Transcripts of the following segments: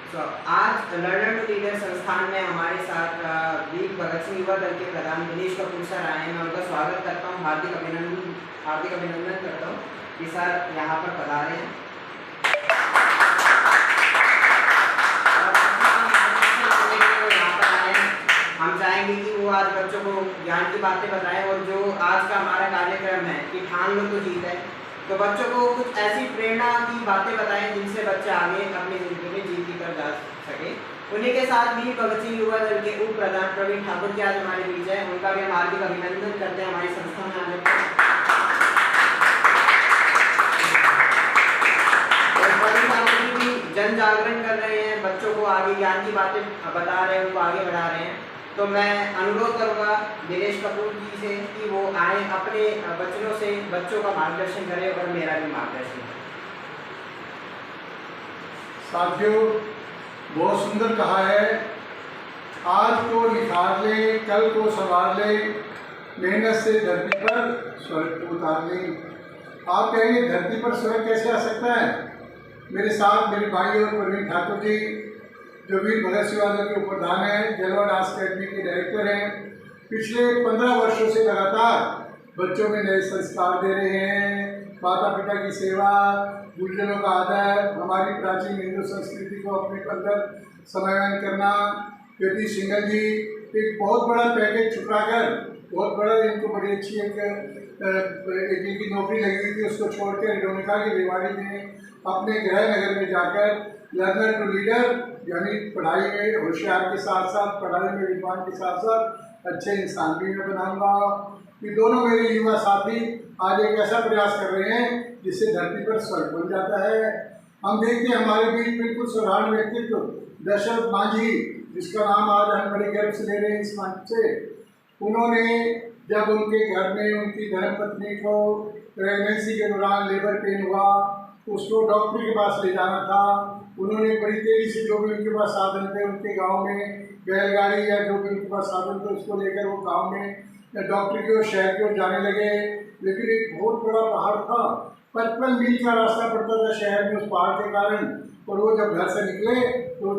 आज learner to leader संस्थान में हमारे साथ वीर भगत सिंह युवा दल के प्रधान दिनेश कपूर सर आए हैं। मैं उनका स्वागत करता हूँ, हार्दिक अभिनंदन करता हूँ कि सर यहाँ पर पधारे हैं। हम चाहेंगे कि वो आज बच्चों को ज्ञान की बातें बताएं और जो आज का हमारा कार्यक्रम है कि ठान लो तो जीत है, तो बच्चों को कुछ ऐसी प्रेरणा की बातें बताएं जिनसे बच्चे आगे अपनी जिंदगी में जीत कर जा सके। उन्हीं के साथ भी भगत सिंह युवा दल के उप प्रधान प्रवीण ठाकुर जी आज हमारे बीच है, उनका भी हम हार्दिक अभिनंदन करते हैं हमारी संस्था में आने पर। प्रवीण ठाकुर जी भी जन जागरण कर रहे हैं, बच्चों को आगे ज्ञान की बातें बता रहे हैं, उनको आगे बढ़ा रहे हैं। तो मैं अनुरोध करूंगा दिनेश कपूर जी से कि वो आए, अपने वचनों से बच्चों का मार्गदर्शन करें और मेरा भी मार्गदर्शन करें। साथियों, बहुत सुंदर कहा है। आज को निखार ले, कल को संवार ले, मेहनत से धरती पर स्वर्ग को उतार ले। आप कहेंगे धरती पर स्वर्ग कैसे आ सकता है? मेरे साथ मेरे भाई और प्रवीण ठाकुर जी जो वीर भगत सिंह दल के प्रधान हैं, जलवा डांस अकेडमी के डायरेक्टर हैं, पिछले 15 वर्षों से लगातार बच्चों में नए संस्कार दे रहे हैं। माता पिता की सेवा, गुरुजनों का आदर, हमारी प्राचीन हिंदू संस्कृति को अपने अंदर समायोजन करना। ज्योति सिंघल जी एक बहुत बड़ा पैकेज चुकाकर, बहुत बड़ा, इनको बड़ी अच्छी एक इनकी नौकरी लगी हुई थी, उसको छोड़कर डोमिका की रेवाड़ी में अपने गृह नगर में जाकर लर्नर टू लीडर यानी पढ़ाई में होशियार के साथ साथ, पढ़ाई में विद्वान के साथ साथ अच्छे इंसान भी मैं बनाऊंगा। ये दोनों मेरे युवा साथी आज एक ऐसा प्रयास कर रहे हैं जिससे धरती पर स्वर्ग बन जाता है। हम देखते हैं हमारे बीच बिल्कुल साधारण व्यक्तित्व दशरथ मांझी, जिसका नाम आज हम बड़े गर्व से ले रहे हैं इस मंच से। उन्होंने जब उनके घर में उनकी धर्मपत्नी को प्रेगनेंसी के दौरान लेबर पेन हुआ, उसको डॉक्टर के पास ले जाना था, उन्होंने बड़ी तेजी से जो भी उनके पास साधन थे उनके गांव में बैलगाड़ी या जो भी उनके पास साधन थे उसको लेकर वो गांव में डॉक्टर की ओर, शहर की ओर जाने लगे। लेकिन एक बहुत बड़ा पहाड़ था, 55 मील का रास्ता पड़ता था शहर में उस पहाड़ के कारण। और वो जब घर से निकले तो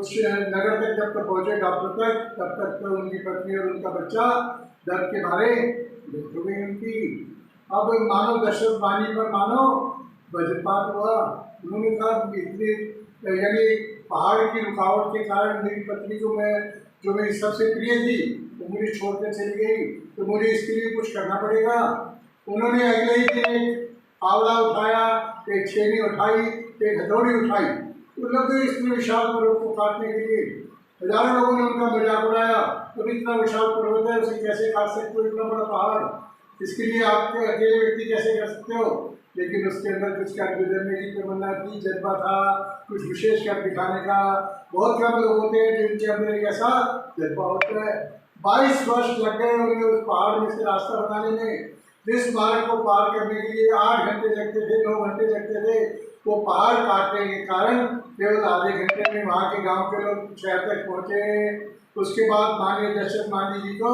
नगर तक जब तक पहुँचे डॉक्टर तक, तब तक तो उनकी पत्नी और उनका बच्चा दर्द के मारे मृत्यु हो गई उनकी। अब मानो दशरथ वाणी पर मानो वज्रपात हुआ। उन्होंने कहा इतनी यानी पहाड़ की रुकावट के कारण मेरी पत्नी को मैं, जो मेरी सबसे प्रिय थी, वो मुझे छोड़कर चली गई, तो मुझे इसके लिए कुछ करना पड़ेगा। उन्होंने अगले ही दिन एक आंवला उठाया, एक छेनी उठाई, एक हथौड़ी उठाई, तो लगे इतने विशाल पर्वत को काटने के लिए। हजारों लोगों ने उनका मजाक उड़ाया, तो इतना विशाल पर्वत है, उसे कैसे काट सकते हो, इतना बड़ा पहाड़, इसके लिए आप अकेले व्यक्ति कैसे कर सकते हो? लेकिन उसके अंदर कुछ कर गुजरने की तमन्ना थी, जज्बा था, कुछ विशेष कर दिखाने का। बहुत कम लोग होते हैं जिनके अंदर एक ऐसा जज्बा होता है। 22 वर्ष लग गए उन्हें उस पहाड़ में से रास्ता बनाने में। जिस मार्ग को पार करने के लिए 8 घंटे लगते थे, 9 घंटे लगते थे, वो पहाड़ काटने के कारण केवल आधे घंटे में वहाँ के गाँव के लोग शहर तक पहुँचे। उसके बाद माननीय दशरथ मांझी जी को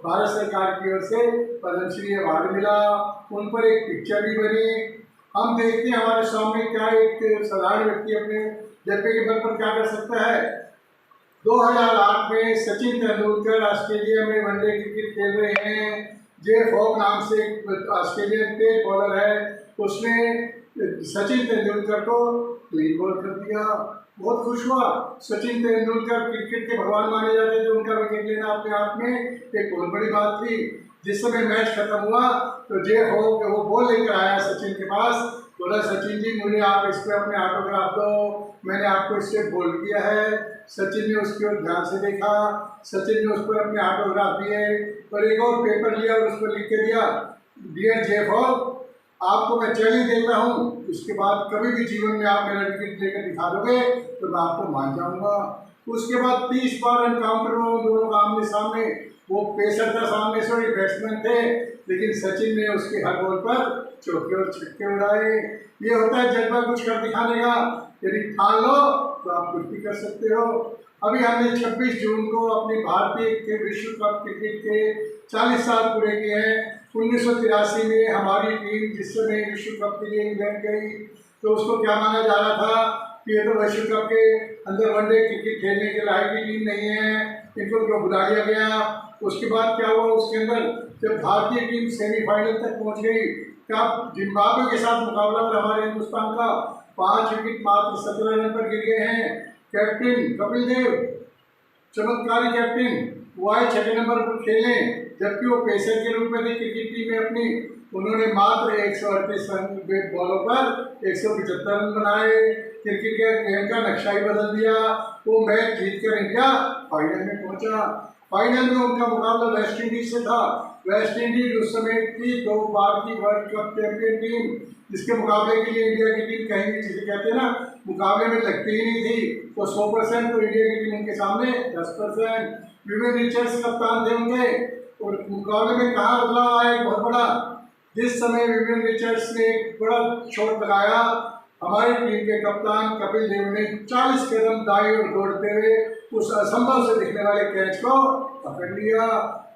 भारत सरकार की ओर से पद्मश्री अवार्ड मिला, उन पर एक पिक्चर भी बनी। हम देखते हैं हमारे सामने क्या एक साधारण व्यक्ति अपने जज्बे के बल पर क्या कर सकता है। 2008 में सचिन तेंदुलकर ऑस्ट्रेलिया में वनडे क्रिकेट खेल रहे हैं। जे फॉक नाम से ऑस्ट्रेलियन तेज बॉलर है, उसने सचिन तेंदुलकर को क्लीन बॉल कर दिया। बहुत खुश हुआ। सचिन तेंदुलकर क्रिकेट के भगवान माने जाते थे, उनका विकेट लेना अपने आप में एक बहुत बड़ी बात थी। जिस समय मैच खत्म हुआ तो जे हो वो बॉल लेकर आया सचिन के पास, बोला सचिन जी मुझे आप इस पर अपने ऑटोग्राफ दो, मैंने आपको इससे बोल किया है। सचिन ने उसकी ओर ध्यान से देखा, सचिन ने उस पर अपने ऑटोग्राफ दिए और एक और पेपर लिया और उस पर लिख के दिया, डियर जे फॉल, आपको मैं चैलेंज देता हूँ, उसके बाद कभी भी जीवन में आप मेरा विकेट लेकर दिखा दोगे तो मैं आपको मान जाऊंगा। उसके बाद 30 बार एनकाउंटर में दोनों आमने सामने, वो पेसर था सामने से, बैट्समैन थे, लेकिन सचिन ने उसके हर बॉल पर चौके और छक्के उड़ाए। ये होता है जज्बा कुछ कर दिखाने का। यदि ठान लो तो आप कुछ भी कर सकते हो। अभी हमने 26 जून को अपनी भारतीय के विश्व कप क्रिकेट के 40 साल पूरे किए हैं। 1983 में हमारी टीम जिस समय विश्व कप के लिए इंग्लैंड गई तो उसको क्या माना जा रहा था कि ये तो विश्व कप के अंदर वनडे क्रिकेट खेलने के लायक की टीम नहीं है, इनको क्यों बुला दिया गया। उसके बाद क्या हुआ, उसके अंदर जब भारतीय टीम सेमीफाइनल तक पहुंच गई, तब जिम्बाब्वे के साथ मुकाबला और हमारे हिंदुस्तान का 5 विकेट मात्र 17 रन पर गिर गए हैं। कैप्टन कपिल देव, चमत्कारी कैप्टन, वो आए 6 नंबर पर खेले, जबकि वो पेसर के रूप में थे क्रिकेट टीम में अपनी। उन्होंने मात्र 138 रन बॉलों पर 175 रन बनाए। क्रिकेट के गेम का नक्शा ही बदल दिया। वो मैच जीतकर इंडिया फाइनल में पहुंचा। फाइनल में उनका मुकाबला वेस्ट इंडीज से था। वेस्ट इंडीज उस समय की 2 बार की वर्ल्ड कप चैंपियन टीम, जिसके मुकाबले के लिए इंडिया की टीम कहीं भी, जिसे कहते हैं ना, मुकाबले में लगती ही नहीं थी। तो 100% तो इंडिया की टीम उनके सामने 10%। विवियन रिचर्ड्स कप्तान थे उनके, और मुकाबले में कहाँ बदलाव आया एक बहुत बड़ा। जिस समय विवियन रिचर्ड्स ने एक बड़ा शॉट लगाया, हमारी टीम के कप्तान कपिल देव ने 40 कदम दाईं ओर दौड़ते हुए उस असंभव से दिखने वाले कैच को पकड़ लिया,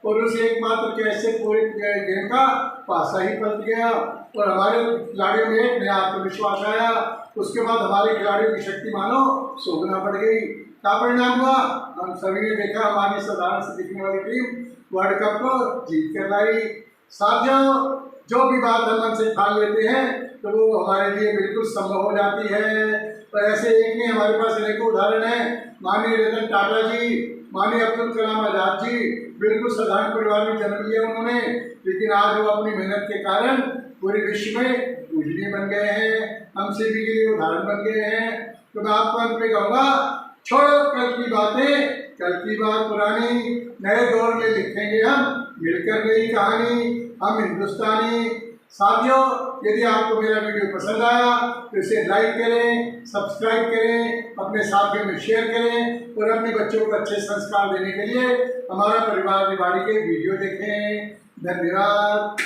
और उस एकमात्र कैच से पूरे गेम का पासा ही पलट गया, और हमारे खिलाड़ियों में एक नया आत्मविश्वास आया। उसके बाद हमारे खिलाड़ियों की शक्ति मानो सोगना बढ़ गई। क्या परिणाम हुआ, हम सभी ने देखा, हमारी साधारण से दिखने वाली टीम वर्ल्ड कप को जीत कर लाई। साथियों, जो भी बात हम मन से ठान लेते हैं तो वो हमारे लिए बिल्कुल संभव हो जाती है। तो ऐसे एक नहीं, हमारे पास अनेकों उदाहरण हैं। माननीय रतन टाटा जी, माननीय अब्दुल कलाम आजाद जी, बिल्कुल साधारण परिवार में जन्म लिया उन्होंने, लेकिन आज वो अपनी मेहनत के कारण पूरे विश्व में पूजनीय बन गए हैं, हम सभी के लिए उदाहरण बन गए हैं। तो मैं आपको अंत में कहूँगा, छोड़ो कल की बातें, कल की बात पुरानी, नए दौर में लिखेंगे हम मिलकर नई कहानी, हम हिंदुस्तानी। साथियों, यदि आपको मेरा वीडियो पसंद आया तो इसे लाइक करें, सब्सक्राइब करें, अपने साथियों में शेयर करें, और अपने बच्चों को अच्छे संस्कार देने के लिए हमारा परिवार निवाड़ी के वीडियो देखें। धन्यवाद।